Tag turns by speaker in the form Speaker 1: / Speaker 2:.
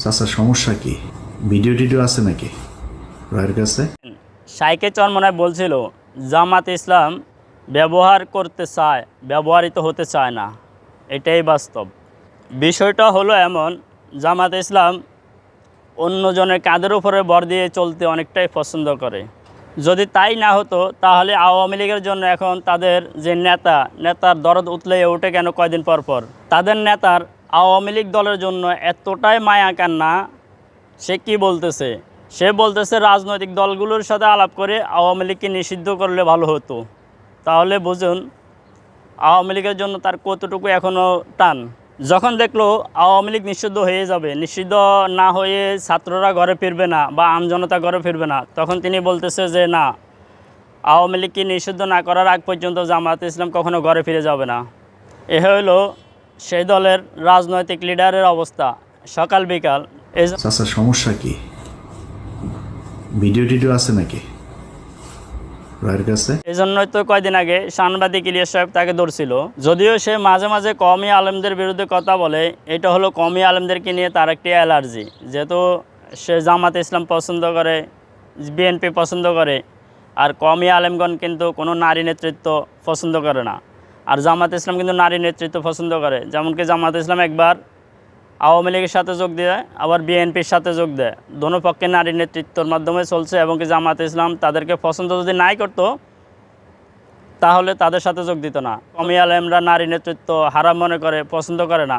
Speaker 1: চাচা সমস্যা কি? ভিডিও আছে নাকি ভাইয়ের কাছে?
Speaker 2: শাইকে চরমনায় বলছিল জামাত ইসলাম ব্যবহার করতে চায়, ব্যবহৃত হতে চায় না। এটাই বাস্তব। বিষয়টা হলো এমন, জামাত ইসলাম অন্যজনের কাঁধের উপরে ভর দিয়ে চলতে অনেকটাই পছন্দ করে। যদি তাই না হতো তাহলে আওয়ামী লীগের জন্য এখন তাদের যে নেতার দরদ উতলে ওঠে কেন কয়দিন পর পর? তাদের নেতার আওয়ামী লীগ দলের জন্য এতটাই মায়া কান্না। সে কি বলতেছে? সে বলতেছে রাজনৈতিক দলগুলোর সাথে আলাপ করে আওয়ামী লীগকে নিষিদ্ধ করলে ভালো হতো। তাহলে বুঝুন আওয়ামী লীগের জন্য তার কতটুকু এখনও টান। যখন দেখলো আওয়ামী লীগ নিষিদ্ধ হয়ে যাবে, নিষিদ্ধ না হয়ে ছাত্ররা ঘরে ফিরবে না বা আমজনতা ঘরে ফিরবে না, তখন তিনি বলতেছে যে না, আওয়ামী লীগকে নিষিদ্ধ না করার আগ পর্যন্ত জামাত ইসলাম কখনো ঘরে ফিরে যাবে না। এ হলো সেই দলের রাজনৈতিক লিডারের অবস্থা সকাল বিকাল।
Speaker 1: চাচা সমস্যা কি? ভিডিও আছে নাকি ভাইয়ের কাছে?
Speaker 2: এই জন্যই তো কয়দিন আগে সাংবাদিক ইলিয়াস সাহেব তাকে ধরছিল। যদিও সে মাঝে মাঝে কওমি আলেমদের বিরুদ্ধে কথা বলে, এটা হলো কওমি আলেমদেরকে নিয়ে তার একটি অ্যালার্জি। যেহেতু সে জামাত ইসলাম পছন্দ করে, বিএনপি পছন্দ করে, আর কওমি আলেমগণ কিন্তু কোনো নারী নেতৃত্ব পছন্দ করে না। আর জামাত ইসলাম কিন্তু নারী নেতৃত্ব পছন্দ করে। যেমনকি জামাত ইসলাম একবার আওয়ামী লীগের সাথে যোগ দেয়, আবার বিএনপির সাথে যোগ দেয়। দোনো পক্ষে নারী নেতৃত্বের মাধ্যমে চলছে, এবং কি জামাত ইসলাম তাদেরকে পছন্দ যদি নাই করতো তাহলে তাদের সাথে যোগ দিত না। কওমি আলেমরা নারী নেতৃত্ব হারাম মনে করে, পছন্দ করে না।